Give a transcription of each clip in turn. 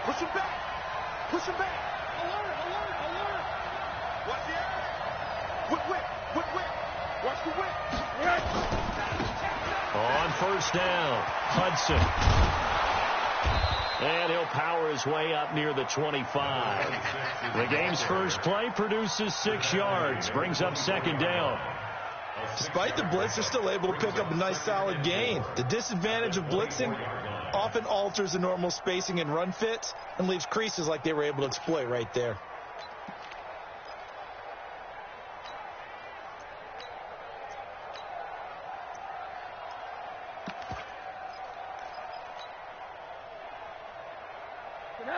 Push him back. Push him back. Alert. Watch the air. Whip. Watch the whip. On first down, Hudson. And he'll power his way up near the 25. The game's first play produces 6 yards, brings up second down. Despite the blitz, they're still able to pick up a nice solid gain. The disadvantage of blitzing often alters the normal spacing and run fits and leaves creases like they were able to exploit right there.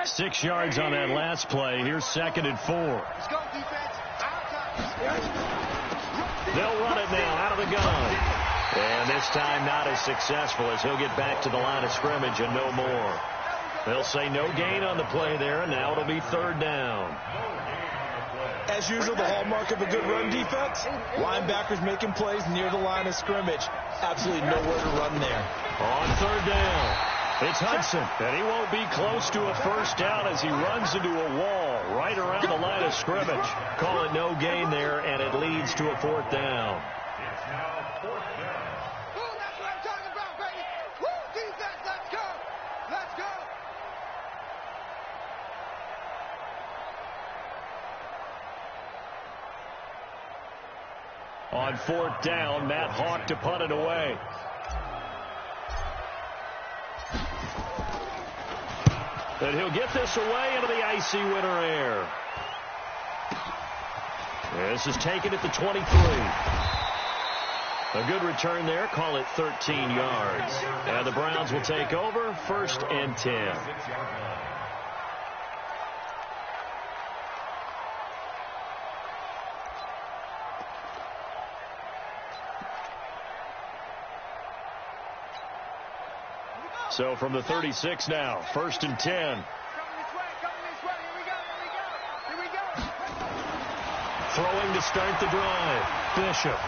Six yards on that last play. Here's 2nd and 4. Let's go, defense. They'll run it now out of the gun. And this time not as successful as he'll get back to the line of scrimmage and no more. They'll say no gain on the play there, and now it'll be 3rd down. As usual, the hallmark of a good run defense, linebackers making plays near the line of scrimmage. Absolutely nowhere to run there. On 3rd down, it's Hudson, and he won't be close to a first down as he runs into a wall right around the line of scrimmage. Call it no gain there, and it leads to a 4th down. On 4th down, Matt Hawk to punt it away. And he'll get this away into the icy winter air. This is taken at the 23. A good return there. Call it 13 yards. And the Browns will take over 1st and 10. So from the 36 now, 1st and 10. Here we go. Throwing to start the drive. Bishop.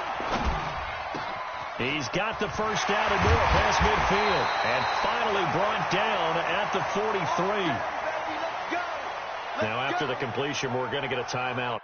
He's got the first down and more past midfield. And finally brought down at the 43. Now after the completion, we're going to get a timeout.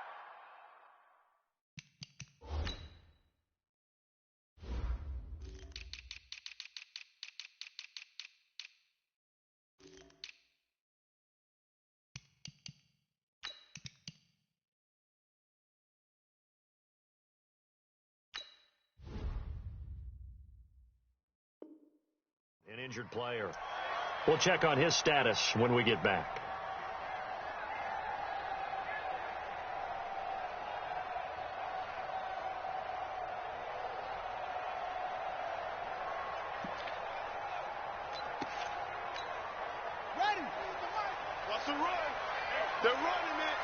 An injured player. We'll check on his status when we get back. Ready. What's the run? They're running it.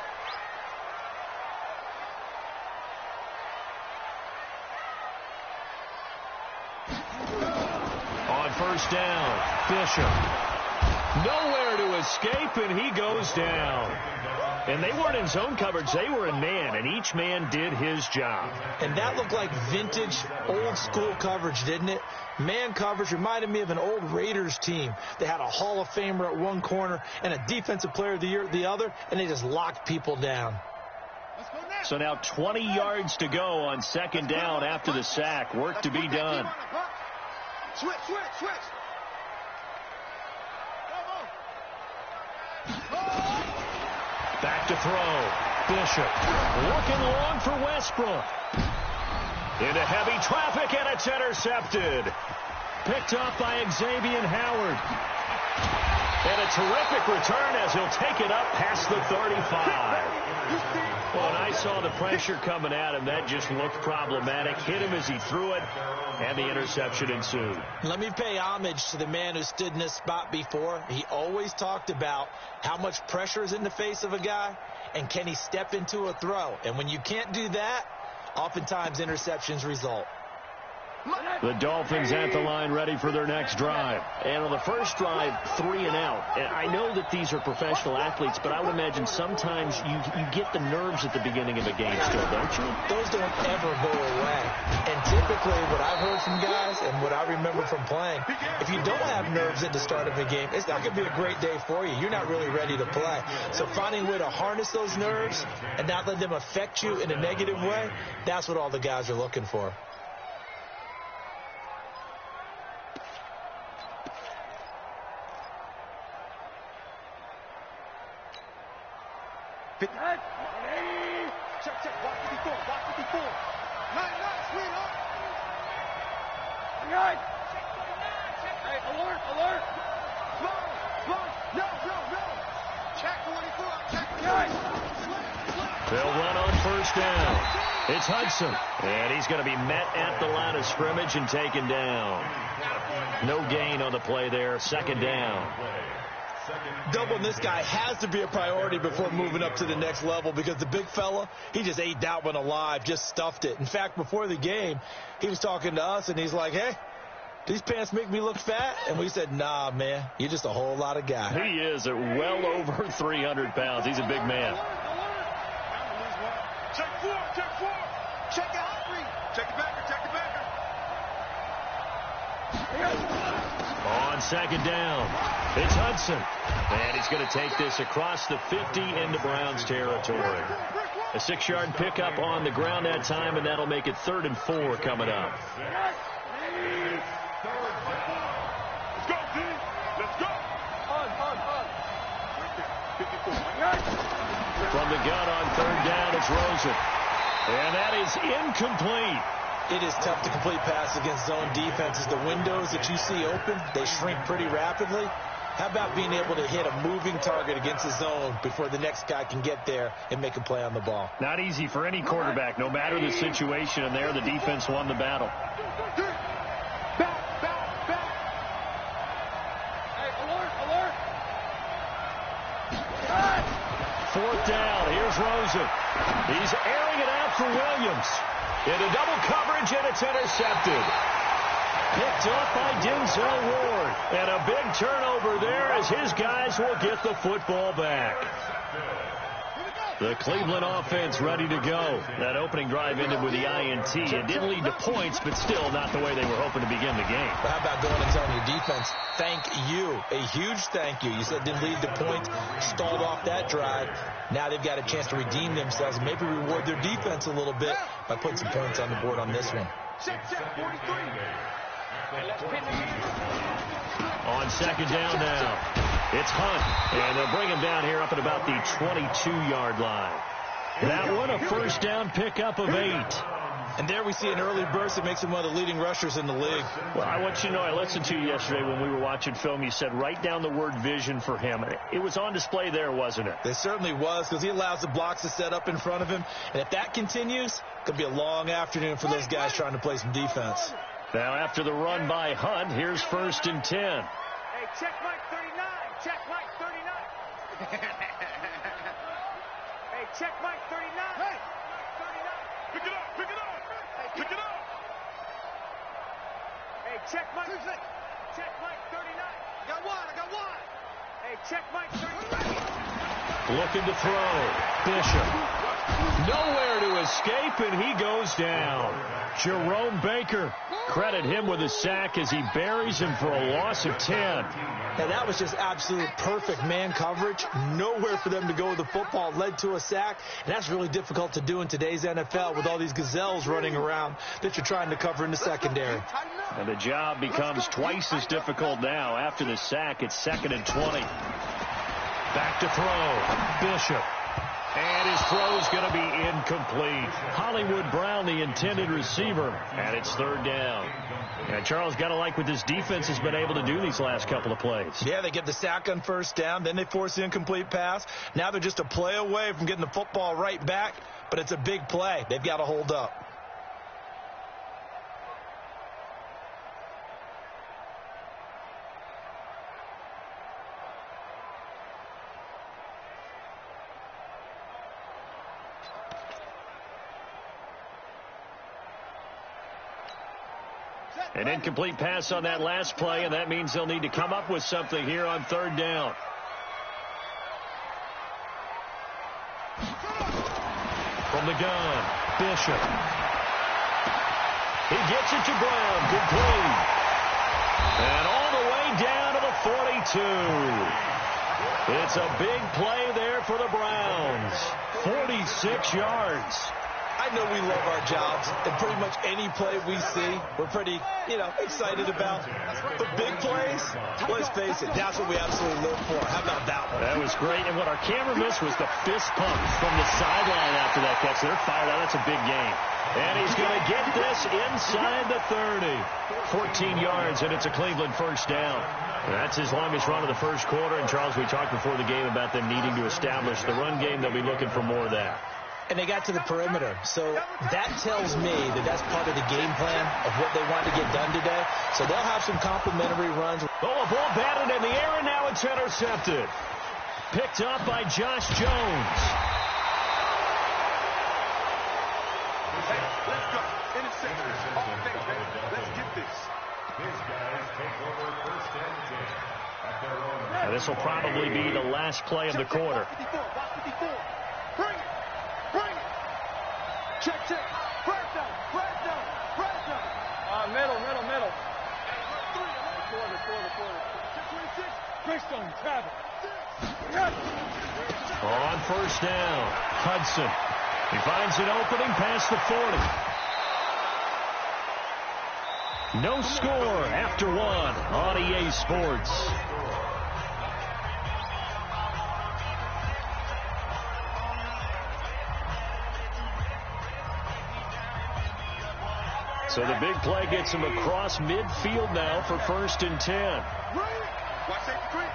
On first down, Bishop. Nowhere to escape, and he goes down. And they weren't in zone coverage. They were in man, and each man did his job. And that looked like vintage, old-school coverage, didn't it? Man coverage reminded me of an old Raiders team. They had a Hall of Famer at one corner and a Defensive Player of the Year at the other, and they just locked people down. So now 20 yards to go on 2nd down after the sack. Work to be done. Switch. Back to throw. Bishop looking long for Westbrook. Into heavy traffic, and it's intercepted. Picked up by Xavier Howard. And a terrific return as he'll take it up past the 35. Well, and I saw the pressure coming at him. That just looked problematic. Hit him as he threw it, and the interception ensued. Let me pay homage to the man who stood in this spot before. He always talked about how much pressure is in the face of a guy, and can he step into a throw. And when you can't do that, oftentimes interceptions result. The Dolphins at the line ready for their next drive. And on the first drive, 3 and out. And I know that these are professional athletes, but I would imagine sometimes you get the nerves at the beginning of a game still, don't you? Those don't ever go away. And typically what I've heard from guys and what I remember from playing, if you don't have nerves at the start of a game, it's not going to be a great day for you. You're not really ready to play. So finding a way to harness those nerves and not let them affect you in a negative way, that's what all the guys are looking for. Check, watch 54, watch 54. Nice, sweetheart. Nice. Hey, alert. Slow. No. Check 44, check. They'll run on first down. It's Hudson, and he's going to be met at the line of scrimmage and taken down. No gain on the play there, second down. Doubling this guy has to be a priority before moving up to the next level because the big fella, he just ate that one alive, just stuffed it. In fact, before the game, he was talking to us, and he's like, hey, these pants make me look fat? And we said, nah, man, you're just a whole lot of guy. He is at well over 300 pounds. He's a big man. Check 4. Check it out, check it back. On second down, it's Hudson. And he's going to take this across the 50 into Browns territory. A 6-yard pickup on the ground that time, and that'll make it 3rd and 4 coming up. Let's go, D. Let's go. On. From the gun on 3rd down, it's Rosen. And that is incomplete. It is tough to complete passes against zone defenses. The windows that you see open, they shrink pretty rapidly. How about being able to hit a moving target against the zone before the next guy can get there and make a play on the ball? Not easy for any quarterback, no matter the situation. And there, the defense won the battle. Back. Hey, alert. 4th down, here's Rosen. He's airing it out for Williams. Into double coverage, and it's intercepted. Picked up by Denzel Ward. And a big turnover there as his guys will get the football back. The Cleveland offense ready to go. That opening drive ended with the INT. It didn't lead to points, but still not the way they were hoping to begin the game. But how about going and telling your defense, thank you, a huge thank you. You said didn't lead to points, stalled off that drive. Now they've got a chance to redeem themselves and maybe reward their defense a little bit by putting some points on the board on this one. Check, 43. On second down now, it's Hunt. And they'll bring him down here up at about the 22-yard line. That one a first down pickup of 8. And there we see an early burst that makes him one of the leading rushers in the league. Well, I want you to know, I listened to you yesterday when we were watching film. You said write down the word vision for him. It was on display there, wasn't it? It certainly was, because he allows the blocks to set up in front of him. And if that continues, it could be a long afternoon for those guys trying to play some defense. Now, after the run by Hunt, here's 1st and 10. Hey, check Mike 39. Check Mike 39. Hey, check Mike 39. Hey, 39. Pick it up. Hey, pick it up. Hey, check Mike 39. I got one. Hey, check Mike 39. Looking to throw. Bishop. Nowhere to escape, and he goes down. Jerome Baker, credit him with a sack as he buries him for a loss of 10. Now, that was just absolute perfect man coverage. Nowhere for them to go with the football. Led to a sack, and that's really difficult to do in today's NFL with all these gazelles running around that you're trying to cover in the secondary. And the job becomes twice as difficult now. After the sack, it's 2nd and 20. Back to throw. Bishop. And his throw's going to be incomplete. Hollywood Brown, the intended receiver, and it's 3rd down. And Charles, got to like what this defense has been able to do these last couple of plays. Yeah, they get the sack on first down, then they force the incomplete pass. Now they're just a play away from getting the football right back, but it's a big play. They've got to hold up. An incomplete pass on that last play, and that means they'll need to come up with something here on third down. From the gun, Bishop. He gets it to Brown. Good play. And all the way down to the 42. It's a big play there for the Browns. 46 yards. I know we love our jobs, and pretty much any play we see, we're pretty, excited about. But big plays, let's face it, that's what we absolutely live for. How about that one? That was great, and what our camera missed was the fist pump from the sideline after that catch. They're fired out. That's a big game. And he's going to get this inside the 30. 14 yards, and it's a Cleveland first down. That's his longest run of the first quarter. And, Charles, we talked before the game about them needing to establish the run game. They'll be looking for more of that. And they got to the perimeter. So that tells me that that's part of the game plan of what they want to get done today. So they'll have some complimentary runs. Oh, a ball batted in the air, and now it's intercepted. Picked up by Josh Jones. Hey, let's go. Interception. All day, baby. Let's get this. These guys take over first and 10 at their own. Now, this will probably be the last play of the quarter. Watch 54. Watch 54. Bring it. Bring it. Check. Red zone. Red zone. Red zone. Middle. Quarter. 26. Greystone. Travis. On first down, Hudson. He finds an opening past the 40. No score after one on EA Sports. So the big play gets him across midfield now for first and 10. Watch safety creep.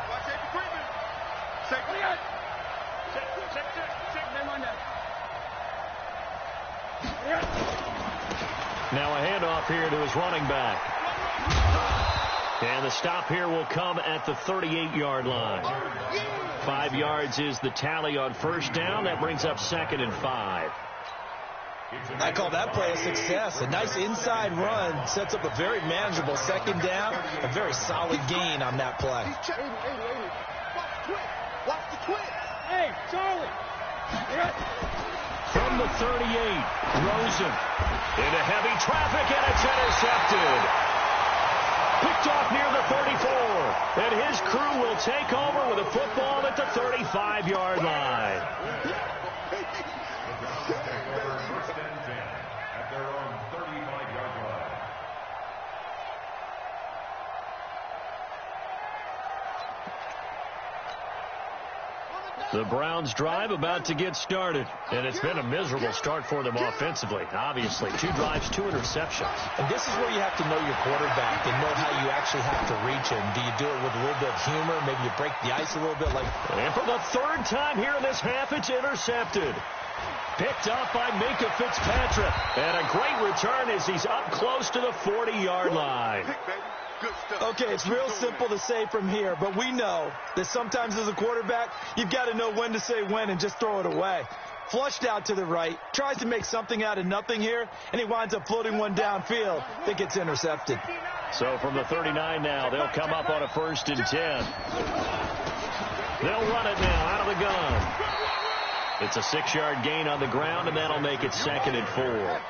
Safety. Now a handoff here to his running back. And the stop here will come at the 38-yard line. 5 yards is the tally on first down. That brings up 2nd and 5. I call that play a success. A nice inside run sets up a very manageable second down. A very solid gain on that play. Watch the twist. Hey, Charlie. From the 38, Rosen into heavy traffic, and it's intercepted. Picked off near the 34. And his crew will take over with a football at the 35-yard line. At their own 35-yard line. The Browns drive about to get started, and it's been a miserable start for them offensively. Obviously, 2 drives, 2 interceptions. And this is where you have to know your quarterback and know how you actually have to reach him. Do you do it with a little bit of humor? Maybe you break the ice a little bit? And for the 3rd time here in this half, it's intercepted. Picked up by Minka Fitzpatrick. And a great return as he's up close to the 40-yard line. Okay, it's real simple to say from here, but we know that sometimes as a quarterback, you've got to know when to say when and just throw it away. Flushed out to the right, tries to make something out of nothing here, and he winds up floating one downfield that gets intercepted. So from the 39 now, they'll come up on a 1st and 10. They'll run it now out of the gun. It's a 6-yard gain on the ground, and that'll make it 2nd and 4.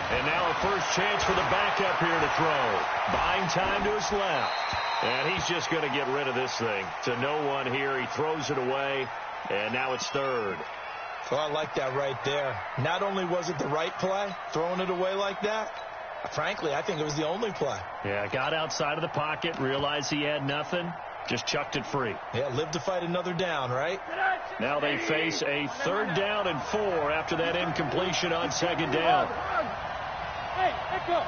And now a first chance for the backup here to throw. Buying time to his left. And he's just going to get rid of this thing. To no one here. He throws it away. And now it's 3rd. Well, I like that right there. Not only was it the right play, throwing it away like that, frankly, I think it was the only play. Yeah, got outside of the pocket, realized he had nothing, just chucked it free. Yeah, live to fight another down, right? Now they face a 3rd down and 4 after that incompletion on 2nd down. Hey, let go.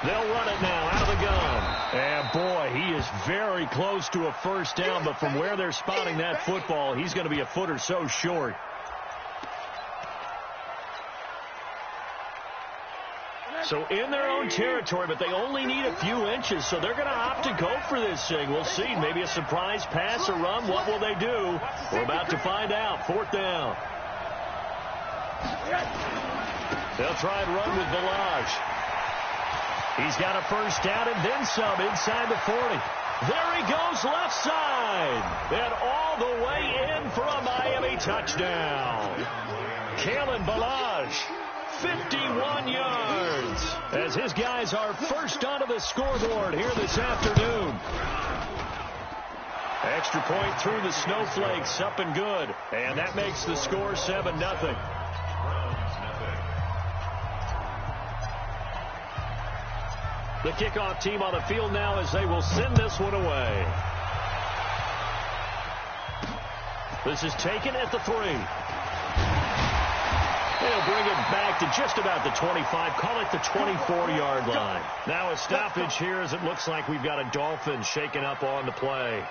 They'll run it now out of the gun. And, boy, he is very close to a first down, but from where they're spotting that football, he's going to be a foot or so short. So in their own territory, but they only need a few inches, so they're going to opt to go for this thing. We'll see. Maybe a surprise pass or run. What will they do? We're about to find out. 4th down. They'll try and run with Balaj. He's got a first down and then some inside the 40. There he goes, left side. And all the way in for a Miami touchdown. Kalen Balaj, 51 yards, as his guys are first onto the scoreboard here this afternoon. Extra point through the snowflakes, up and good. And that makes the score 7-0. The kickoff team on the field now as they will send this one away. This is taken at the 3. They'll bring it back to just about the 25. Call it the 24-yard line. Now a stoppage here as it looks like we've got a Dolphins shaken up on the play.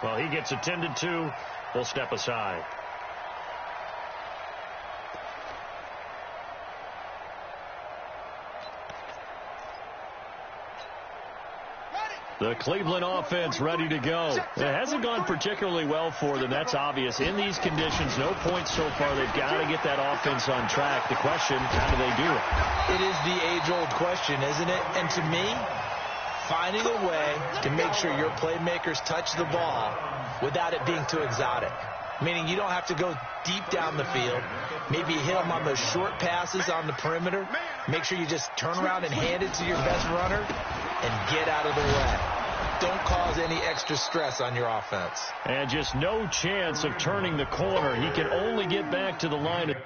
Well, he gets attended to. We'll step aside. The Cleveland offense ready to go. It hasn't gone particularly well for them. That's obvious. In these conditions, no points so far. They've got to get that offense on track. The question, how do they do it? It is the age-old question, isn't it? And to me, finding a way to make sure your playmakers touch the ball without it being too exotic. Meaning you don't have to go deep down the field. Maybe you hit them on those short passes on the perimeter. Make sure you just turn around and hand it to your best runner and get out of the way. Don't cause any extra stress on your offense. And just no chance of turning the corner. He can only get back to the line.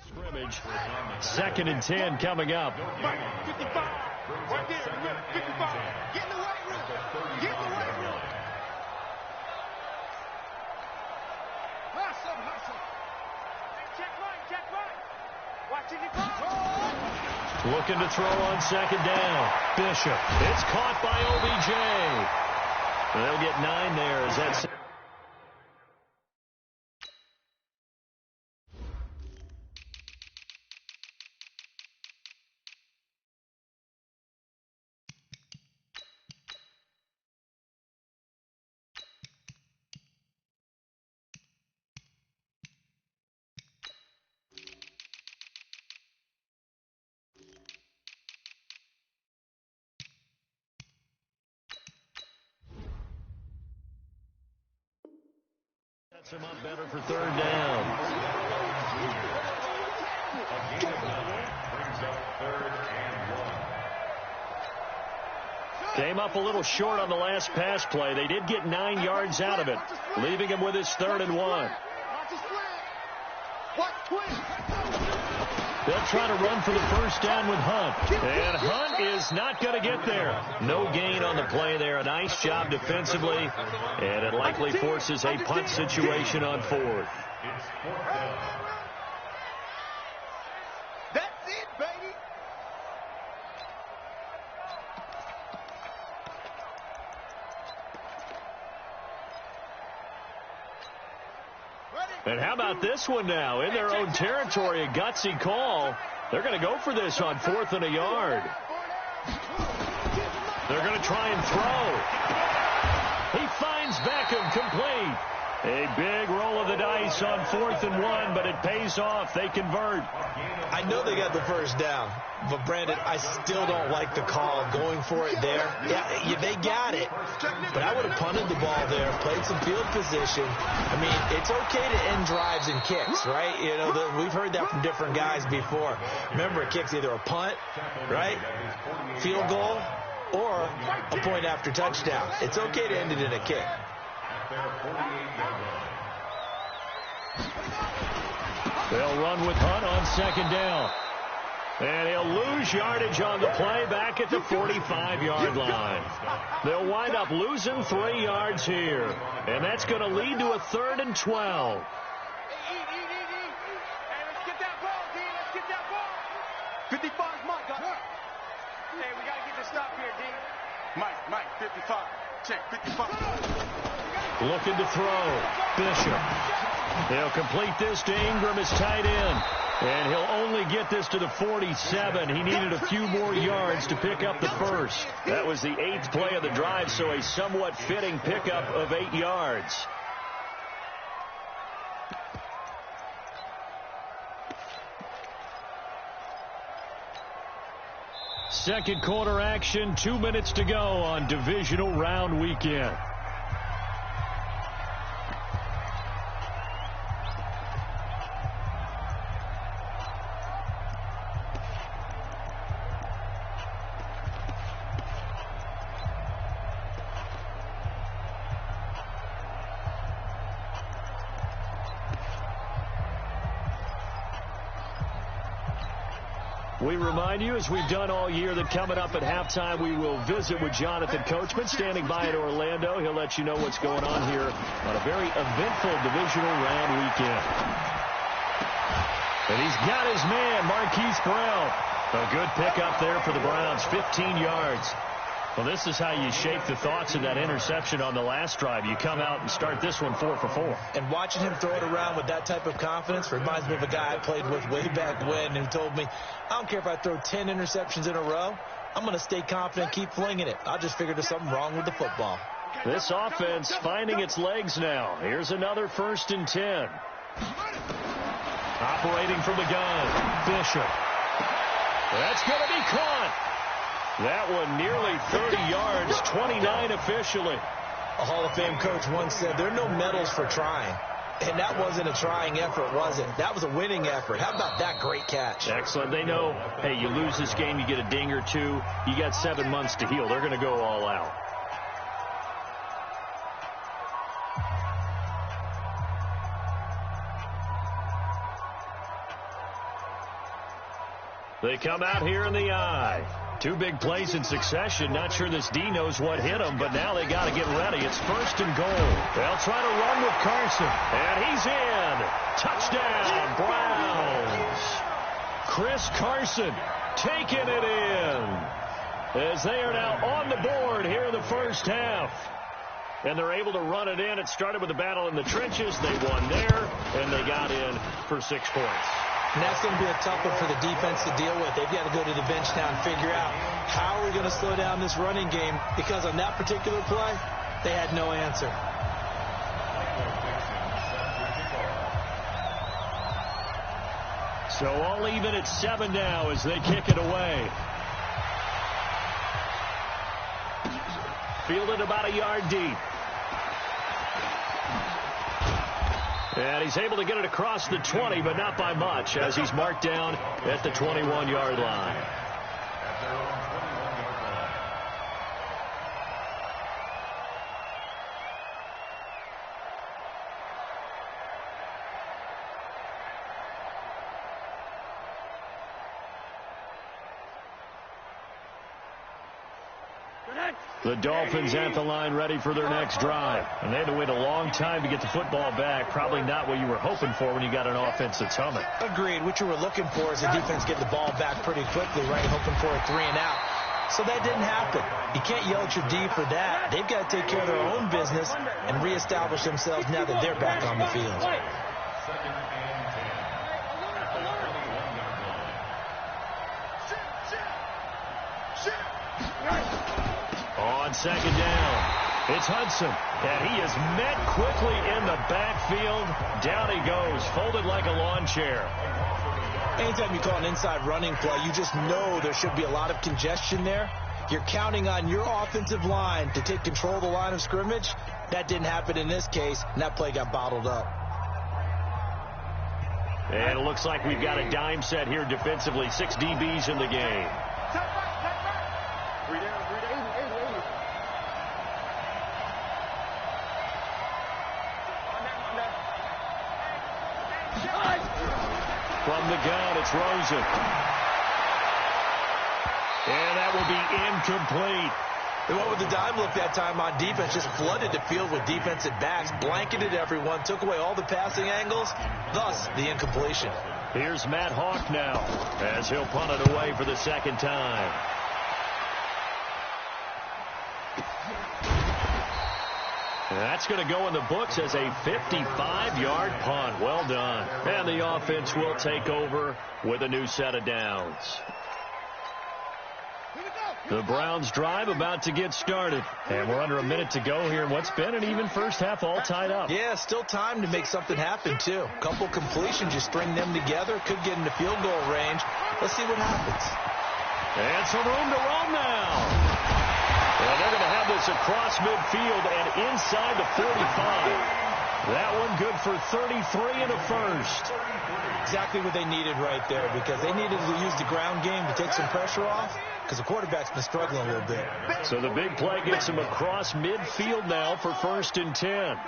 Scrimmage. 2nd and 10 coming up. 55. Right there. 55. Get in the right room. Get in the right room. Hustle. Check right. Watching it go. Looking to throw on 2nd down. Bishop. It's caught by OBJ. They'll get 9 there as that's... Sets him up better for 3rd down. Came up a little short on the last pass play. They did get 9 yards out of it, leaving him with his 3rd and 1. They'll try to run for the first down with Hunt. And Hunt is not going to get there. No gain on the play there. A nice job defensively. And it likely forces a punt situation on 4th. That's it, baby. And how about this one now? In their own territory, a gutsy call. They're going to go for this on 4th and a yard. They're going to try and throw. He finds Beckham complete. A big roll of the dice on 4th and 1, but it pays off. They convert. I know they got the first down, but Brandon, I still don't like the call going for it there. Yeah, they got it, but I would have punted the ball there, played some field position. I mean, it's okay to end drives and kicks, right? You know, we've heard that from different guys before. Remember, a kick's either a punt, right, field goal, or a point after touchdown. It's okay to end it in a kick. They'll run with Hunt on second down. And he'll lose yardage on the play back at the 45-yard line. They'll wind up losing 3 yards here. And that's going to lead to a 3rd and 12. Hey, let's get that ball, D. Let's get that ball. 55 is Mike. Hey, we got to get this stop here, D. Mike, 55. Check, 55. Looking to throw. Bishop. He'll complete this to Ingram as tight end. And he'll only get this to the 47. He needed a few more yards to pick up the first. That was the 8th play of the drive, so a somewhat fitting pickup of 8 yards. Second quarter action, 2 minutes to go on divisional round weekend. We remind you, as we've done all year, that coming up at halftime, we will visit with Jonathan Coachman, standing by in Orlando. He'll let you know what's going on here on a very eventful divisional round weekend. And he's got his man, Marquise Brown. A good pickup there for the Browns, 15 yards. Well, this is how you shape the thoughts of that interception on the last drive. You come out and start this one 4 for 4. And watching him throw it around with that type of confidence reminds me of a guy I played with way back when who told me, I don't care if I throw 10 interceptions in a row. I'm going to stay confident, keep flinging it. I just figured there's something wrong with the football. This offense finding its legs now. Here's another 1st and 10. Operating from the gun, Bishop. That's going to be caught. That one nearly 30 yards, 29 officially. A Hall of Fame coach once said, there are no medals for trying. And that wasn't a trying effort, was it? That was a winning effort. How about that great catch? Excellent. They know, hey, you lose this game, you get a ding or two. You got 7 months to heal. They're going to go all out. They come out here in the eye. 2 big plays in succession. Not sure this D knows what hit him, but now they got to get ready. It's 1st and goal. They'll try to run with Carson. And he's in. Touchdown, Browns. Chris Carson taking it in. As they are now on the board here in the first half. And they're able to run it in. It started with a battle in the trenches. They won there, and they got in for 6 points. And that's going to be a tough one for the defense to deal with. They've got to go to the bench now and figure out how are we going to slow down this running game, because on that particular play, they had no answer. So all even at 7 now as they kick it away. Fielded about a yard deep. And he's able to get it across the 20, but not by much, as he's marked down at the 21-yard line. The Dolphins at the line ready for their next drive. And they had to wait a long time to get the football back. Probably not what you were hoping for when you got an offense that's humming. Agreed. What you were looking for is the defense getting the ball back pretty quickly, right? Hoping for a 3 and out. So that didn't happen. You can't yell at your D for that. They've got to take care of their own business and reestablish themselves now that they're back on the field. On second down, it's Hudson, and he is met quickly in the backfield. Down he goes, folded like a lawn chair. Anytime you call an inside running play, you just know there should be a lot of congestion there. You're counting on your offensive line to take control of the line of scrimmage. That didn't happen in this case, and that play got bottled up. And it looks like we've got a dime set here defensively. 6 DBs in the game. From the gun, it's Rosen. And that will be incomplete. And what would the dime look that time on defense? Just flooded the field with defensive backs, blanketed everyone, took away all the passing angles, thus the incompletion. Here's Matt Hawk now as he'll punt it away for the second time. That's going to go in the books as a 55-yard punt. Well done. And the offense will take over with a new set of downs. The Browns drive about to get started. And we're under a minute to go here in what's been an even first half, all tied up. Yeah, still time to make something happen, too. A couple completions, you string them together, could get into field goal range. Let's see what happens. And some room to roam now. Well, they're going to have this across midfield and inside the 45. That one good for 33 and a first. Exactly what they needed right there, because they needed to use the ground game to take some pressure off, because the quarterback's been struggling a little bit. So the big play gets him across midfield now for 1st and 10.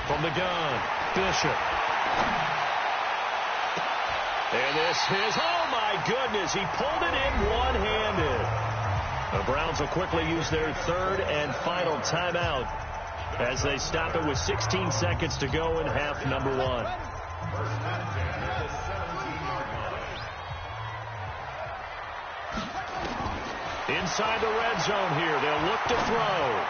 From the gun, Bishop. And this is, oh my goodness, he pulled it in one-handed. The Browns will quickly use their third and final timeout as they stop it with 16 seconds to go in half number 1. Inside the red zone here, they'll look to throw.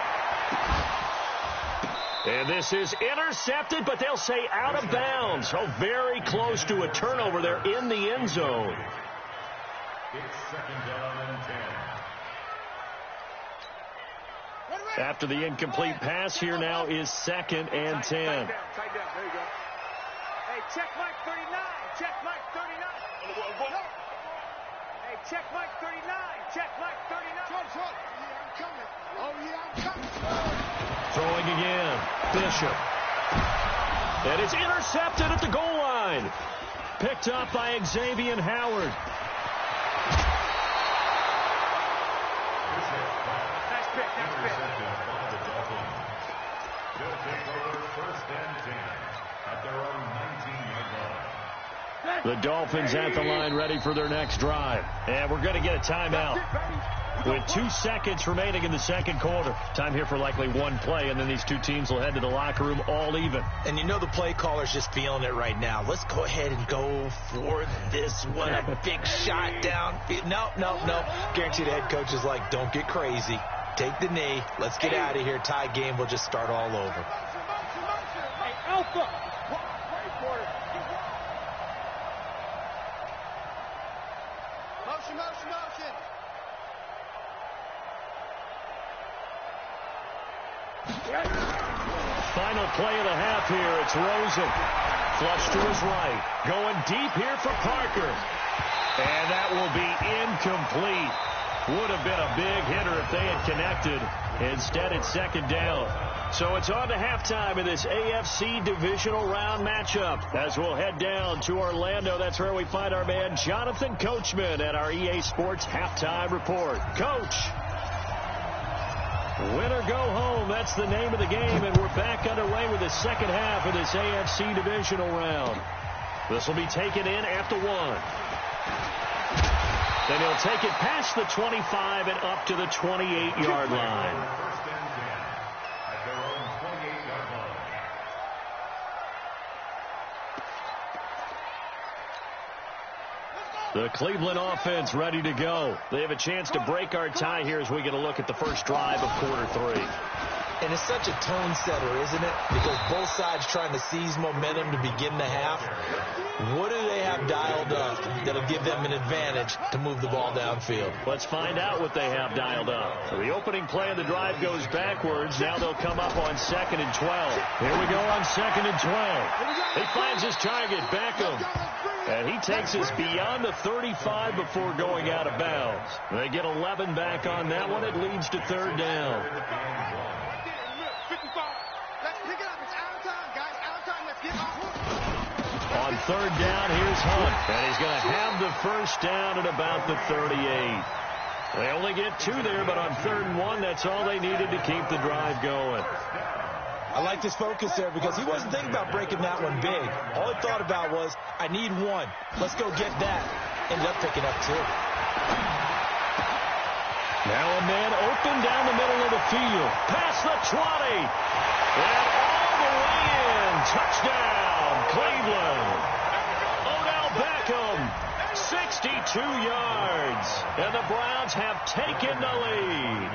And this is intercepted, but they'll say out of bounds. Oh, very close to a turnover there in the end zone. It's 2nd down and 10. After the incomplete pass, here now is 2nd and 10. Tight down. There you go. Hey, check Mike 39. Check Mike 39. Hey, check Mike 39. Check Mike 39. Yeah, I'm coming. Oh, yeah, I'm coming. Throwing again. Bishop. And it's intercepted at the goal line. Picked up by Xavier Howard. Nice pick. Intercepted by the Dolphins. They'll take over 1st and 10 at their own 19-yard line. The Dolphins at the line ready for their next drive. And we're going to get a timeout with 2 seconds remaining in the second quarter. Time here for likely one play, and then these two teams will head to the locker room all even. And you know the play caller's just feeling it right now. Let's go ahead and go for this one. A big shot down. No. Guarantee the head coach is like, don't get crazy. Take the knee. Let's get out of here. Tie game. We'll just start all over. Hey, Alpha. Motion. Final play of the half here. It's Rosen. Flush to his right. Going deep here for Parker. And that will be incomplete. Would have been a big hitter if they had connected. Instead, it's 2nd down. So it's on to halftime in this AFC Divisional Round matchup. As we'll head down to Orlando, that's where we find our man Jonathan Coachman at our EA Sports Halftime Report. Coach. Win or go home, that's the name of the game, and we're back underway with the second half of this AFC Divisional Round. This will be taken in at the 1. Then he'll take it past the 25 and up to the 28-yard line. 1st and 10 at their own 28-yard line. The Cleveland offense ready to go. They have a chance to break our tie here as we get a look at the first drive of quarter 3. And it's such a tone setter, isn't it? Because both sides trying to seize momentum to begin the half. What do they have dialed up that'll give them an advantage to move the ball downfield? Let's find out what they have dialed up. So the opening play of the drive goes backwards. Now they'll come up on 2nd and 12. Here we go on 2nd and 12. He finds his target, Beckham. And he takes us beyond the 35 before going out of bounds. They get 11 back on that one. It leads to 3rd down. On 3rd down, here's Hunt. And he's going to have the first down at about the 38. They only get 2 there, but on 3rd and 1, that's all they needed to keep the drive going. I liked his focus there because he wasn't thinking about breaking that one big. All he thought about was, I need one. Let's go get that. Ended up picking up 2. Now a man open down the middle of the field. Past the 20. And all the way in. Touchdown, Cleveland. Odell Beckham, 62 yards. And the Browns have taken the lead.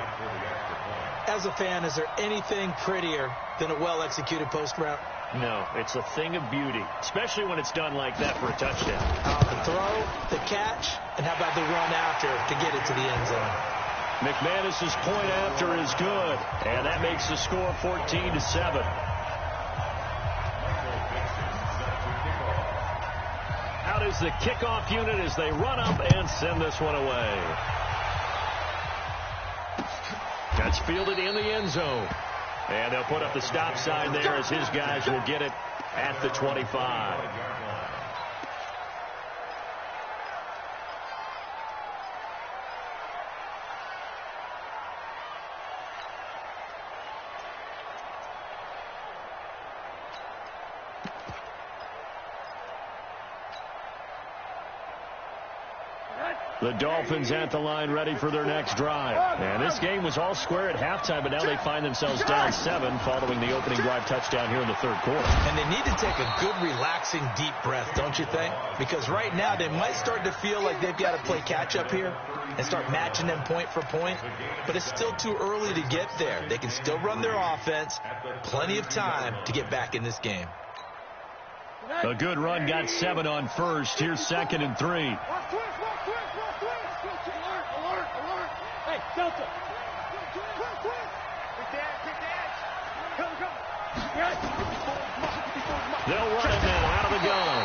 As a fan, is there anything prettier than a well-executed post route? No, it's a thing of beauty, especially when it's done like that for a touchdown. The throw, the catch, and how about the run after to get it to the end zone? McManus's point after is good, and that makes the score 14-7. Out is the kickoff unit as they run up and send this one away. That's fielded in the end zone. And they'll put up the stop sign there as his guys will get it at the 25. The Dolphins at the line ready for their next drive. And this game was all square at halftime, but now they find themselves down 7 following the opening drive touchdown here in the third quarter. And they need to take a good, relaxing, deep breath, don't you think? Because right now they might start to feel like they've got to play catch-up here and start matching them point for point. But it's still too early to get there. They can still run their offense. Plenty of time to get back in this game. A good run got 7 on first. Here's 2nd and 3. Hey, Delta. Take the edge. They'll run it now out of the gun.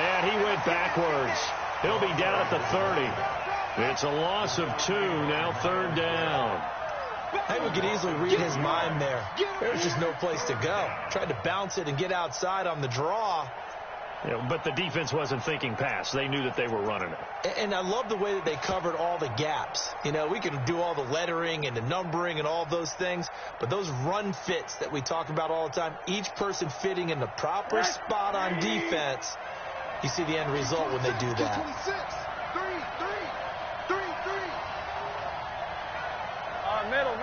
And he went backwards. He'll be down at the 30. It's a loss of 2. Now 3rd down. I think we could easily read his mind there. There's just no place to go. Tried to bounce it and get outside on the draw. Yeah, but the defense wasn't thinking pass. They knew that they were running it. And I love the way that they covered all the gaps. You know, we can do all the lettering and the numbering and all those things, but those run fits that we talk about all the time, each person fitting in the proper spot on defense, you see the end result when they do that. 3. Middle.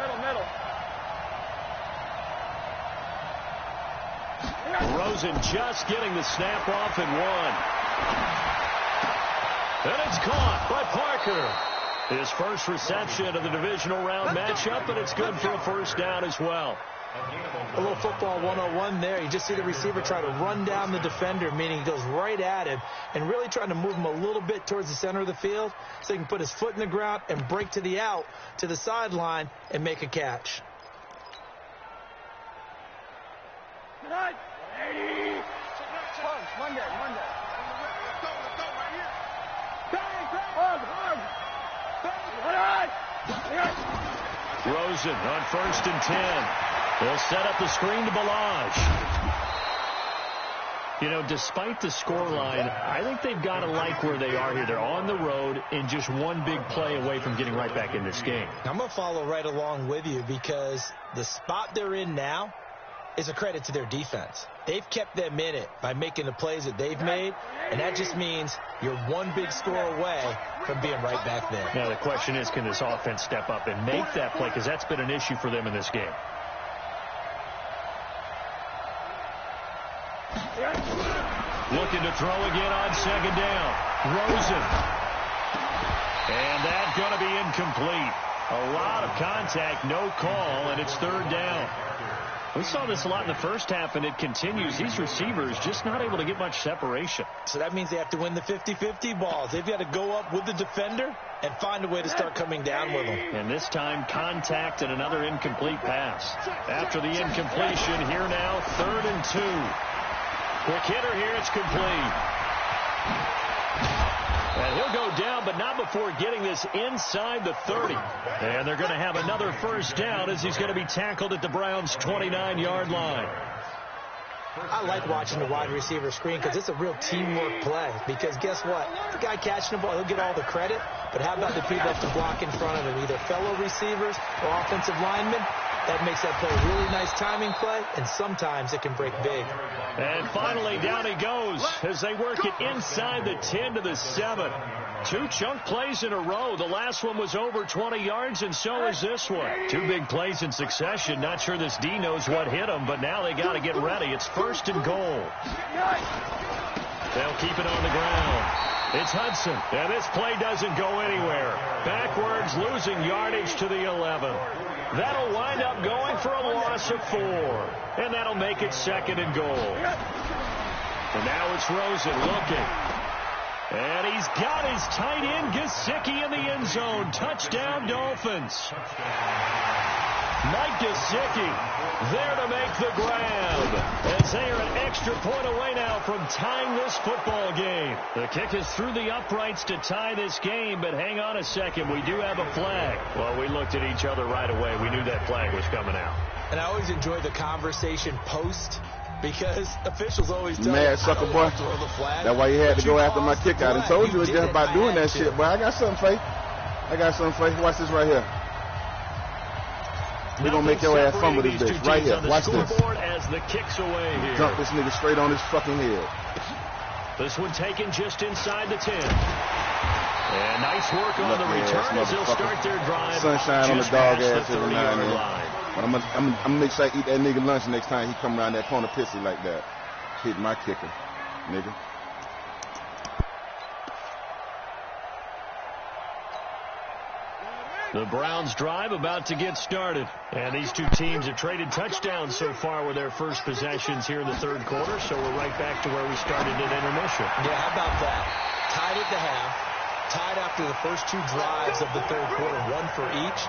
Rosen just getting the snap off and 1. And it's caught by Parker. His first reception of the divisional round matchup, and it's good for a 1st down as well. A little football 101 there. You just see the receiver try to run down the defender, meaning he goes right at him and really trying to move him a little bit towards the center of the field so he can put his foot in the ground and break to the out, to the sideline, and make a catch. Monday. Rosen on 1st and 10. They'll set up the screen to Balaj. You know, despite the scoreline, I think they've got to like where they are here. They're on the road and just one big play away from getting right back in this game. I'm going to follow right along with you because the spot they're in now is a credit to their defense. They've kept them in it by making the plays that they've made, and that just means you're one big score away from being right back there. Now, the question is, can this offense step up and make that play? Because that's been an issue for them in this game. Looking to throw again on 2nd down. Rosen. And that's going to be incomplete. A lot of contact, no call, and it's 3rd down. We saw this a lot in the first half, and it continues. These receivers just not able to get much separation. So that means they have to win the 50-50 balls. They've got to go up with the defender and find a way to start coming down with them. And this time, contact and another incomplete pass. After the incompletion, here now, 3rd and 2. Quick hitter here, it's complete. And he'll go down, but not before getting this inside the 30. And they're going to have another 1st down as he's going to be tackled at the Browns' 29-yard line. I like watching the wide receiver screen because it's a real teamwork play. Because guess what? The guy catching the ball, he'll get all the credit. But how about the people that have to block in front of him, either fellow receivers or offensive linemen? That makes that play a really nice timing play, and sometimes it can break big. And finally, down he goes as they work it inside the 10 to the 7. 2 chunk plays in a row. The last one was over 20 yards, and so is this one. 2 big plays in succession. Not sure this D knows what hit him, but now they got to get ready. It's 1st and goal. They'll keep it on the ground. It's Hudson, and this play doesn't go anywhere. Backwards, losing yardage to the 11. That'll wind up going for a loss of 4, and that'll make it 2nd and goal. And now it's Rosen looking. And he's got his tight end, Gesicki, in the end zone. Touchdown, Dolphins. Mike Gesicki there to make the grab, as they are an extra point away now from tying this football game. The kick is through the uprights to tie this game, but hang on a second. We do have a flag. Well, we looked at each other right away. We knew that flag was coming out. And I always enjoy the conversation post, because officials always tell mad you, sucker boy. throw the flag. That's why you had to go after my kick out. I told you just by doing that shit, boy. I got something for you. Watch this right here. We're going to make your ass fumble this bitch right here. Watch this. As the kicks away here. Dump this nigga straight on his fucking head. This one taken just inside the 10. And nice work on the return as they'll start their drive. Sunshine on the dog ass every now and then. But I'm gonna make sure I eat that nigga lunch next time he come around that corner pissy like that. Hit my kicker, nigga. The Browns drive about to get started. And these two teams have traded touchdowns so far with their first possessions here in the 3rd quarter. So we're right back to where we started at intermission. Yeah, how about that? Tied at the half, tied after the first 2 drives of the 3rd quarter, 1 for each.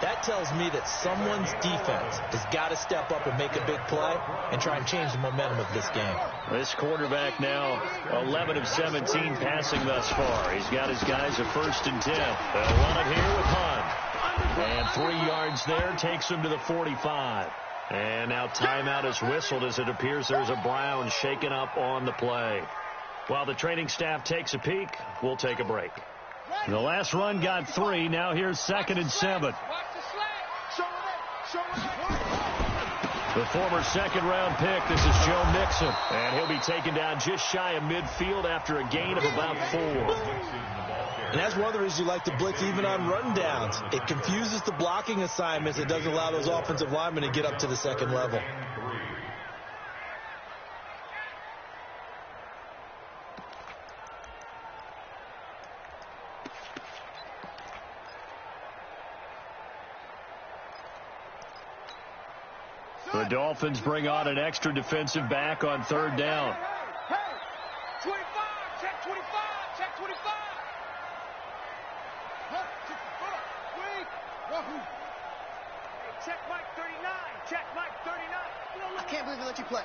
That tells me that someone's defense has got to step up and make a big play and try and change the momentum of this game. This quarterback now 11 of 17 passing thus far. He's got his guys a 1st and 10. They'll run it here with Hunt. And 3 yards there takes him to the 45. And now timeout is whistled as it appears there's a Brown shaken up on the play. While the training staff takes a peek, we'll take a break. The last run got 3. Now here's 2nd and 7. The former 2nd-round pick, this is Joe Mixon. And he'll be taken down just shy of midfield after a gain of about 4. And that's one of the reasons you like to blitz even on rundowns. It confuses the blocking assignments. It doesn't allow those offensive linemen to get up to the 2nd level. The Dolphins bring on an extra defensive back on 3rd down. Hey, 25, check 25, check 25. Hey, check Mike 39, check Mike 39. I can't believe they let you play.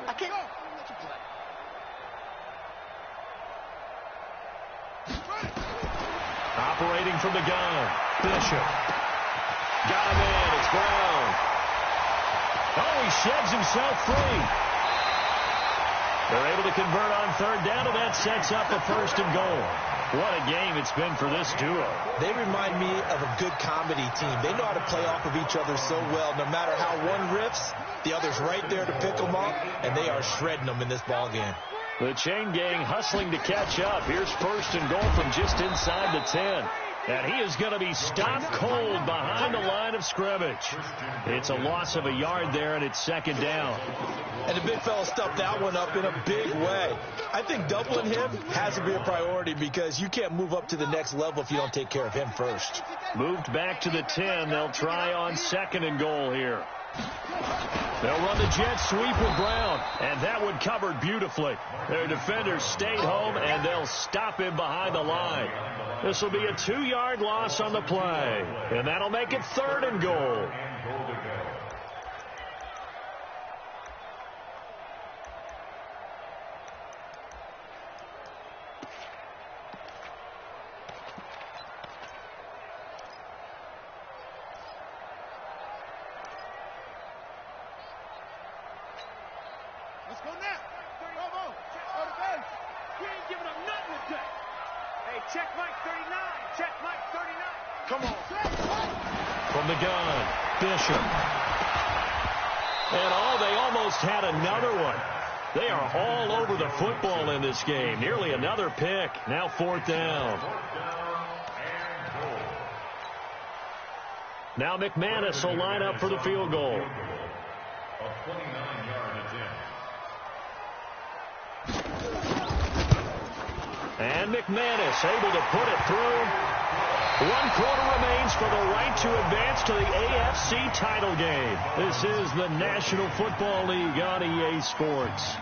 I can't believe they let you play. Operating from the gun, Bishop. Got him in, it's Brown. Oh, he sheds himself free. They're able to convert on 3rd down, and that sets up a 1st and goal. What a game it's been for this duo. They remind me of a good comedy team. They know how to play off of each other so well. No matter how one riffs, the other's right there to pick them up, and they are shredding them in this ball game. The chain gang hustling to catch up. Here's 1st and goal from just inside the 10. And he is going to be stopped cold behind the line of scrimmage. It's a loss of a yard there, and it's 2nd down. And the big fella stuffed that one up in a big way. I think doubling him has to be a priority because you can't move up to the next level if you don't take care of him first. Moved back to the 10. They'll try on 2nd and goal here. They'll run the jet sweep with Brown, and that one covered beautifully. Their defenders stayed home, and they'll stop him behind the line. This will be a 2-yard loss on the play, and that'll make it 3rd and goal. Let's go now. Come on. Go to base. We ain't giving up nothing today. Hey, check Mike 39. Check Mike 39. Come on. from the gun. Bishop. And they almost had another one. They are all over the football in this game. Nearly another pick. Now 4th down. Now McManus will line up for the field goal. A 29-yard attempt. And McManus able to put it through. 1 quarter remains for the right to advance to the AFC title game. This is the National Football League on EA Sports.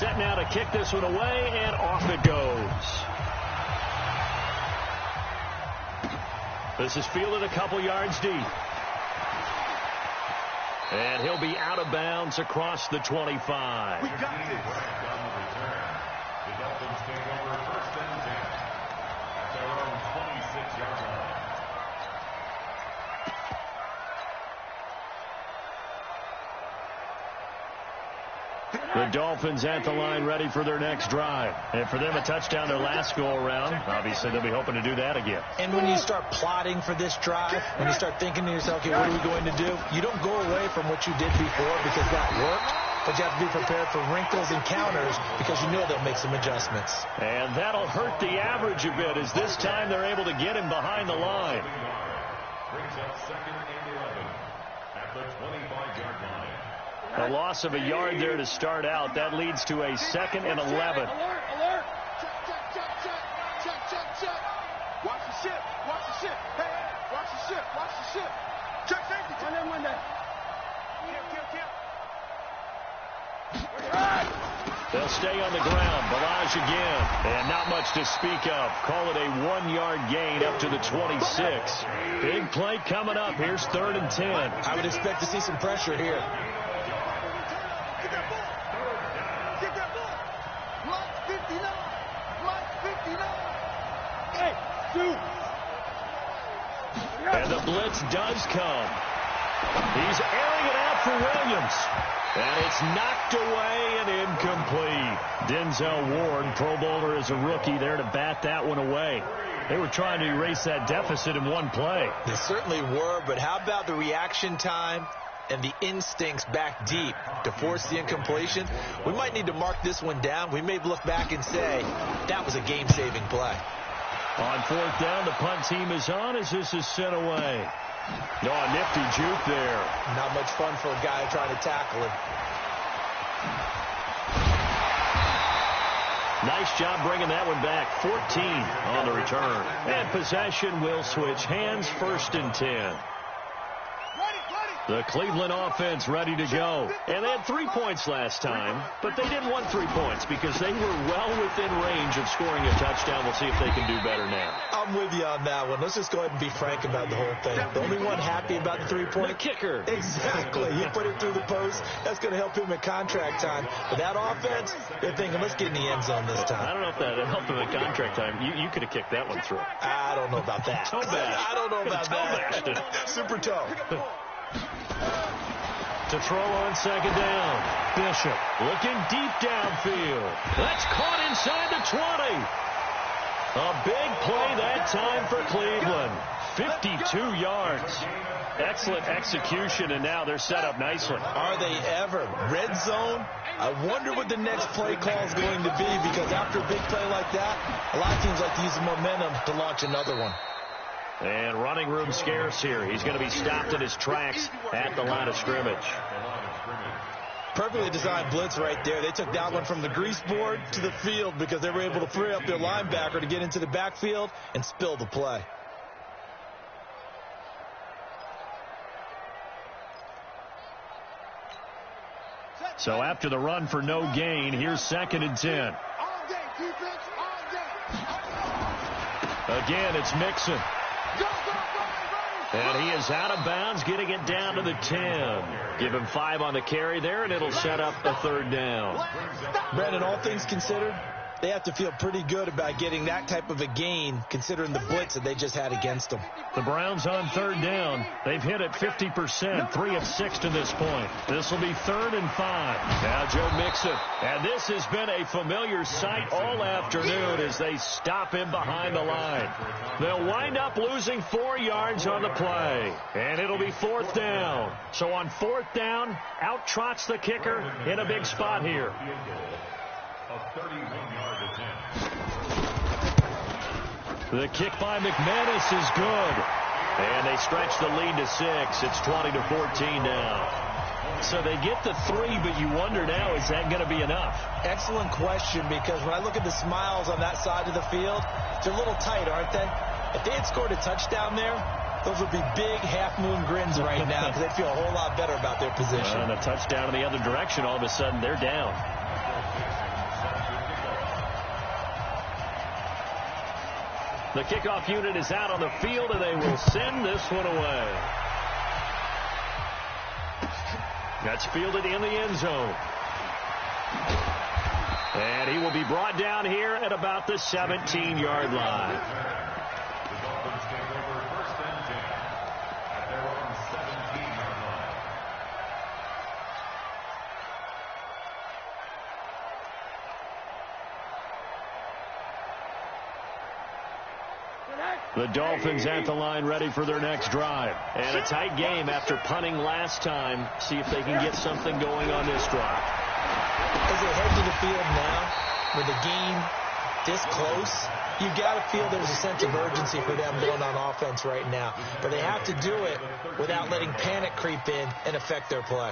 Set now to kick this one away, and off it goes. This is fielded a couple yards deep. And he'll be out of bounds across the 25. We got this. The Dolphins take over 1st and 10 at their own 26-yard line. The Dolphins at the line ready for their next drive. And for them, a touchdown their last go-around. Obviously, they'll be hoping to do that again. And when you start plotting for this drive, when you start thinking to yourself, okay, what are we going to do? You don't go away from what you did before because that worked. But you have to be prepared for wrinkles and counters because you know they'll make some adjustments. And that'll hurt the average a bit as this time they're able to get him behind the line. Brings up 2nd and 11 at the 25-yard line. A loss of a yard there to start out. That leads to a 2nd and 11. Alert, alert. Check. Watch the ship. Hey, watch the ship. Check safety. Run that. Kill. They'll stay on the ground. Balaj again. And not much to speak of. Call it a 1-yard gain up to the 26. Big play coming up. Here's 3rd and 10. I would expect to see some pressure here. Get that ball. Block 59. Hey, shoot. And the blitz does come. He's airing it out for Williams. And it's knocked away and incomplete. Denzel Ward, Pro Bowler as a rookie, there to bat that one away. They were trying to erase that deficit in one play. They certainly were, but how about the reaction time and the instincts back deep to force the incompletion? We might need to mark this one down. We may look back and say that was a game-saving play. On 4th down, the punt team is on as this is sent away. No, a nifty juke there. Not much fun for a guy trying to tackle him. Nice job bringing that one back. 14 on the return. And possession will switch hands. 1st and 10. The Cleveland offense ready to go. And they had 3 points last time, but they didn't want 3 points because they were well within range of scoring a touchdown. We'll see if they can do better now. I'm with you on that one. Let's just go ahead and be frank about the whole thing. The only one happy about the 3-point? The kicker. Exactly. He put it through the post. That's going to help him at contract time. But that offense, they're thinking, let's get in the end zone this time. I don't know if that helped him at contract time. You could have kicked that one through. I don't know about that. Toe bash. I don't know about Toe that. Super toe. To throw on 2nd down. Bishop looking deep downfield. That's caught inside the 20. A big play that time for Cleveland. 52 yards. Excellent execution, and now they're set up nicely. Are they ever? Red zone? I wonder what the next play call is going to be, because after a big play like that, a lot of teams like to use the momentum to launch another one. And running room scarce here. He's going to be stopped in his tracks at the line of scrimmage. Perfectly designed blitz right there. They took that one from the grease board to the field because they were able to free up their linebacker to get into the backfield and spill the play. So after the run for no gain, here's 2nd and 10. Again, it's Mixon. And he is out of bounds, getting it down to the 10. Give him 5 on the carry there, and it'll set up a 3rd down. Brandon, all things considered, they have to feel pretty good about getting that type of a gain, considering the blitz that they just had against them. The Browns on third down. They've hit it 50%, 3 of 6 to this point. This will be 3rd and 5. Now Joe Mixon. And this has been a familiar sight all afternoon as they stop him behind the line. They'll wind up losing 4 yards on the play. And it'll be 4th down. So on 4th down, out trots the kicker in a big spot here. A 31-yard attempt. The kick by McManus is good. And they stretch the lead to 6. It's 20-14 now. So they get the 3, but you wonder now, is that going to be enough? Excellent question, because when I look at the smiles on that side of the field, they're a little tight, aren't they? If they had scored a touchdown there, those would be big half-moon grins right now because they'd feel a whole lot better about their position. And a touchdown in the other direction, all of a sudden they're down. The kickoff unit is out on the field, and they will send this one away. That's fielded in the end zone. And he will be brought down here at about the 17-yard line. The Dolphins take over 1st and 10 at their own 17-yard line. The Dolphins at the line ready for their next drive. And a tight game after punting last time. See if they can get something going on this drive. As they head to the field now, with the game this close, you've got to feel there's a sense of urgency for them going on offense right now. But they have to do it without letting panic creep in and affect their play.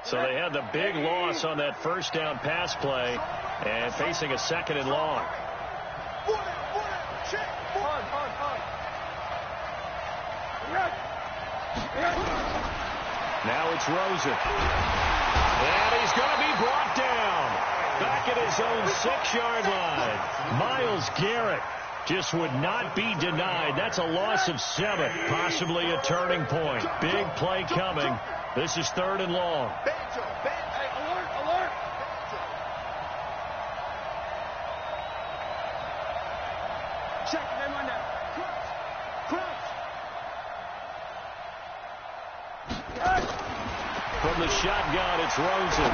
So they had the big loss on that 1st down pass play and facing a 2nd and long. Now it's Rosen. And he's going to be brought down back at his own 6-yard line. Myles Garrett just would not be denied. That's a loss of 7, possibly a turning point. Big play coming. This is 3rd and long. Alert! Check them on that. Crouch. From the shotgun, it's Rosen.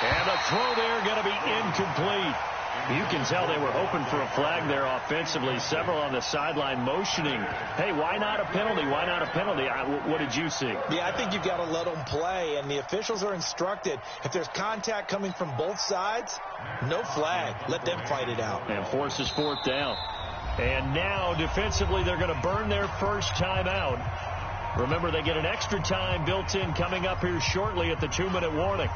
And the throw there going to be incomplete. You can tell they were hoping for a flag there offensively. Several on the sideline motioning, hey, why not a penalty? Why not a penalty? What did you see? Yeah, I think you've got to let them play, and the officials are instructed. If there's contact coming from both sides, no flag. Let them fight it out. And forces 4th down. And now, defensively, they're going to burn their first timeout. Remember, they get an extra time built in coming up here shortly at the 2-minute warning.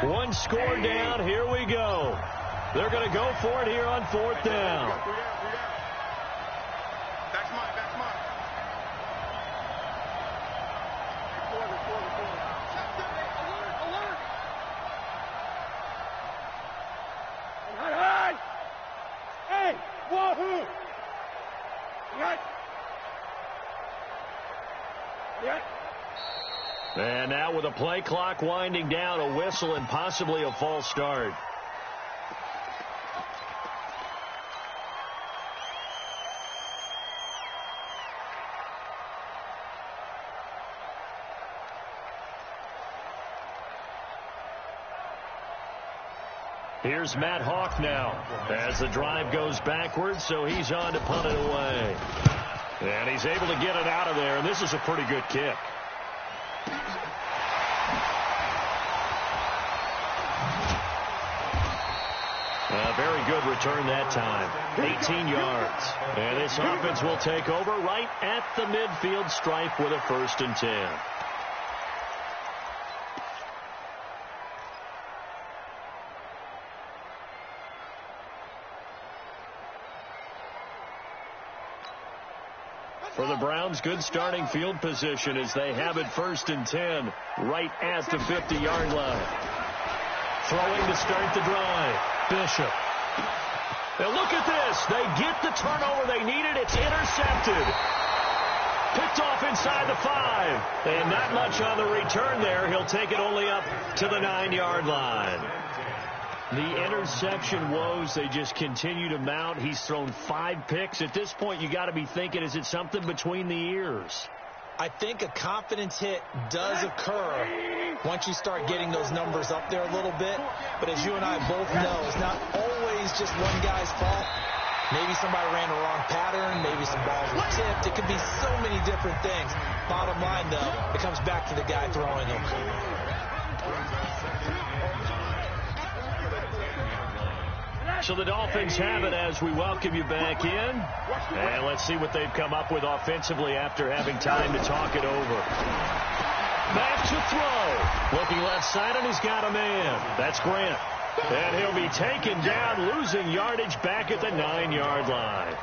One score down. Here we go. They're going to go for it here on 4th down. That's mine. Alert! Hey, wahoo! Yeah. And now with a play clock winding down, a whistle and possibly a false start. Here's Matt Hawk now as the drive goes backwards, so he's on to punt it away. And he's able to get it out of there, and this is a pretty good kick. A very good return that time. 18 yards. And this offense will take over right at the midfield stripe with a 1st and 10. For the Browns, good starting field position as they have it 1st and 10 right at the 50-yard line. Throwing to start the drive. Bishop. Now look at this. They get the turnover they needed. It's intercepted. Picked off inside the 5. And not much on the return there. He'll take it only up to the 9-yard line. The interception woes, they just continue to mount. He's thrown 5 picks. At this point, you got to be thinking, is it something between the ears? I think a confidence hit does occur once you start getting those numbers up there a little bit. But as you and I both know, it's not always just one guy's fault. Maybe somebody ran a wrong pattern. Maybe some balls were tipped. It could be so many different things. Bottom line, though, it comes back to the guy throwing them. So the Dolphins have it as we welcome you back in. And let's see what they've come up with offensively after having time to talk it over. Back to throw. Looking left side, and he's got a man. That's Grant. And he'll be taken down, losing yardage back at the 9-yard line.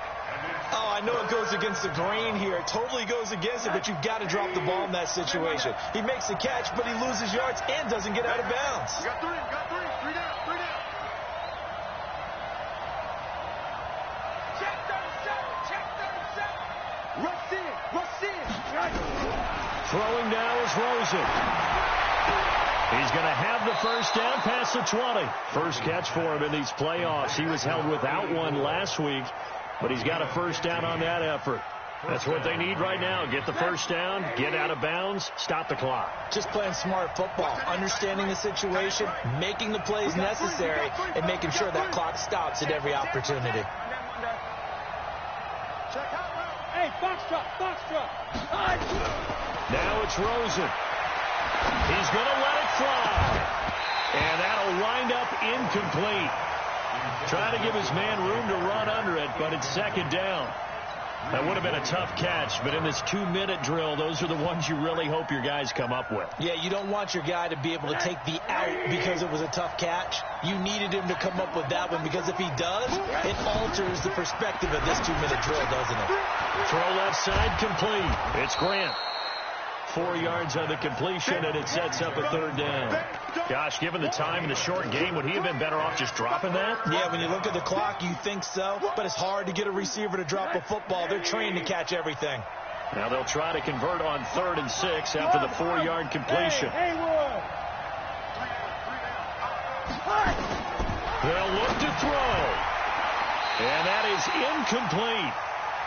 Oh, I know it goes against the grain here. It totally goes against it, but you've got to drop the ball in that situation. He makes the catch, but he loses yards and doesn't get out of bounds. You got 3, you got 3. 3 down, 3 down. Check 37, check 37. Rush in, rush in. Right. Throwing now is Rosen. He's going to have the first down past the 20. First catch for him in these playoffs. He was held without one last week, but he's got a first down on that effort. That's what they need right now. Get the first down, get out of bounds, stop the clock. Just playing smart football, understanding the situation, making the plays necessary, and making sure that clock stops at every opportunity. Hey, box truck, box truck. Now it's Rosen. He's going to let it fly. And that'll wind up incomplete. Trying to give his man room to run under it, but it's 2nd down. That would have been a tough catch, but in this 2-minute drill, those are the ones you really hope your guys come up with. Yeah, you don't want your guy to be able to take the out because it was a tough catch. You needed him to come up with that one, because if he does, it alters the perspective of this 2-minute drill, doesn't it? Throw left side complete. It's Grant. 4 yards on the completion, and it sets up a 3rd down. Gosh, given the time in the short game, would he have been better off just dropping that? Yeah, when you look at the clock, you think so, but it's hard to get a receiver to drop a football. They're trained to catch everything. Now they'll try to convert on 3rd and 6 after the 4-yard completion. They'll look to throw. And that is incomplete.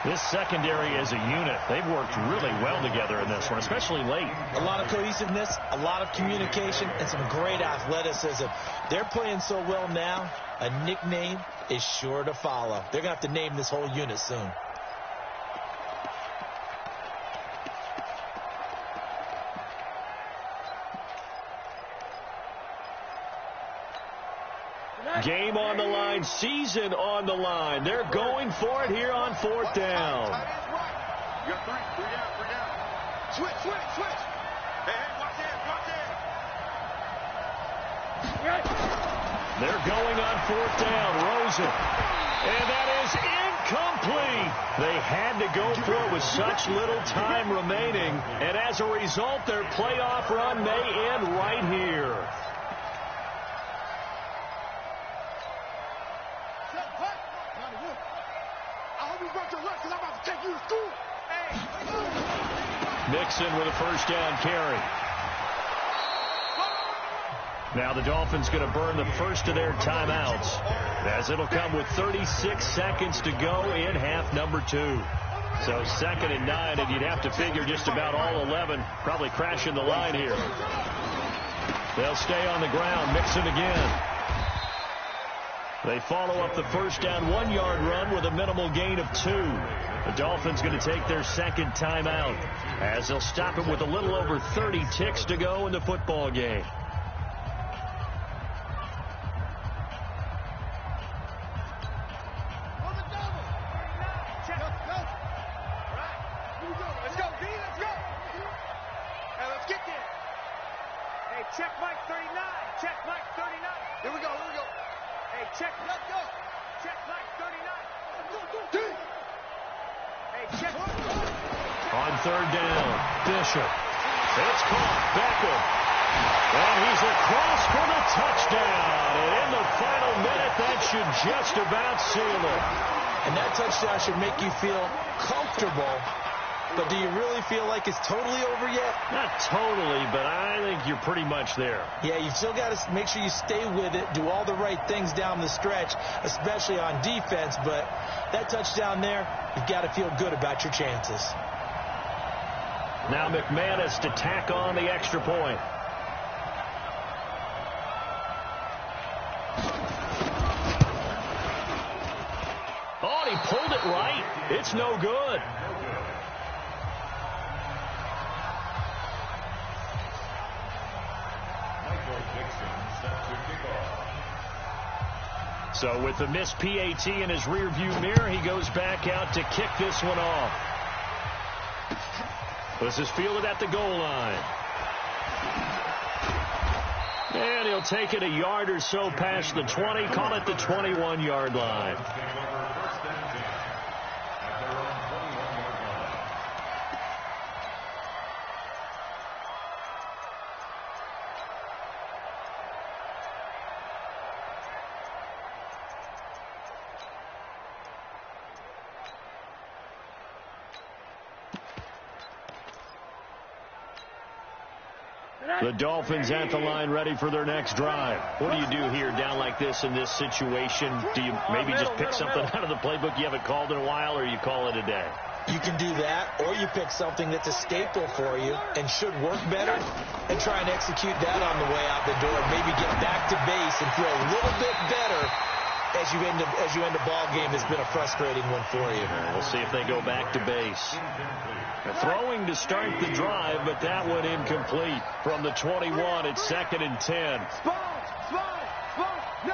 This secondary as a unit, they've worked really well together in this one, especially late. A lot of cohesiveness, a lot of communication, and some great athleticism. They're playing so well now, a nickname is sure to follow. They're going to have to name this whole unit soon. Game on the line, season on the line. They're going for it here on 4th down. You got 3 down, 3 down. Switch, switch, switch. Hey, watch that, They're going on 4th down. Rosen. And that is incomplete. They had to go for it with such little time remaining. And as a result, their playoff run may end right here. Nixon with a first down carry. Now the Dolphins going to burn the first of their timeouts, as it'll come with 36 seconds to go in half number 2. So 2nd and 9, and you'd have to figure just about all 11 probably crashing the line here. They'll stay on the ground. Mixon again. They follow up the first down 1-yard run with a minimal gain of 2. The Dolphins going to take their 2nd timeout, as they'll stop it with a little over 30 ticks to go in the football game. Let's go, B, let's go. Hey, let's get there. Hey, check Mike 39. Check Mike 39. Here we go, here we go. Hey, check, let's go. Check Mike 39. Let's go, go. Hey, check. On third down, Bishop. It's caught. Beckham. And he's across for the touchdown. And in the final minute, that should just about seal it. And that touchdown should make you feel comfortable. But do you really feel like it's totally over yet? Not totally, but I think you're pretty much there. Yeah, you've still got to make sure you stay with it, do all the right things down the stretch, especially on defense. But that touchdown there, you've got to feel good about your chances. Now McManus to tack on the extra point. Oh, and he pulled it right. It's no good. So with the missed PAT in his rearview mirror, he goes back out to kick this one off. This is fielded at the goal line. And he'll take it a yard or so past the 20, call it the 21-yard line. The Dolphins at the line ready for their next drive. What do you do here down like this in this situation? Do you maybe just pick something out of the playbook you haven't called in a while, or you call it a day? You can do that, or you pick something that's a staple for you and should work better and try and execute that on the way out the door. Maybe get back to base and feel a little bit better as you end the ball game. It's been a frustrating one for you. We'll see if they go back to base. Throwing to start the drive, but that one incomplete. From the 21, it's 2nd and 10. Spawn! No!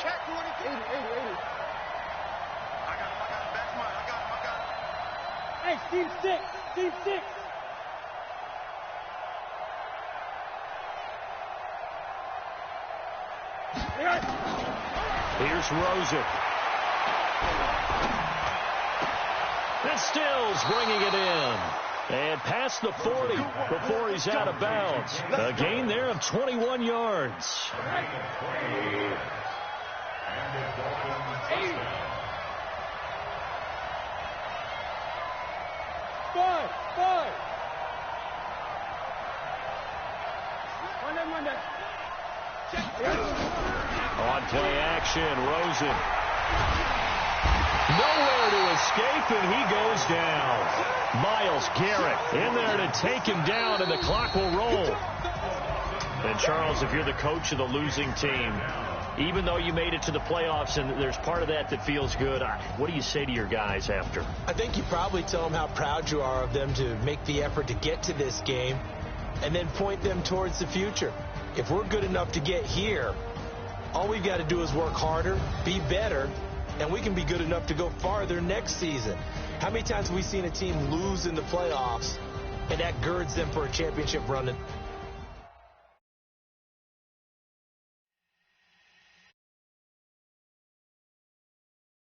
Check 80. I got him. Back mine. I got him. Hey, Steve 6. Here's Rosen. And Stills bringing it in. And past the 40 before he's out of bounds. A gain there of 21 yards. Five. One day. On play action, Rosen. Nowhere to escape, and he goes down. Myles Garrett in there to take him down, and the clock will roll. And, Charles, if you're the coach of the losing team, even though you made it to the playoffs and there's part of that feels good, what do you say to your guys after? I think you probably tell them how proud you are of them to make the effort to get to this game and then point them towards the future. If we're good enough to get here, all we've got to do is work harder, be better, and we can be good enough to go farther next season. How many times have we seen a team lose in the playoffs, and that girds them for a championship run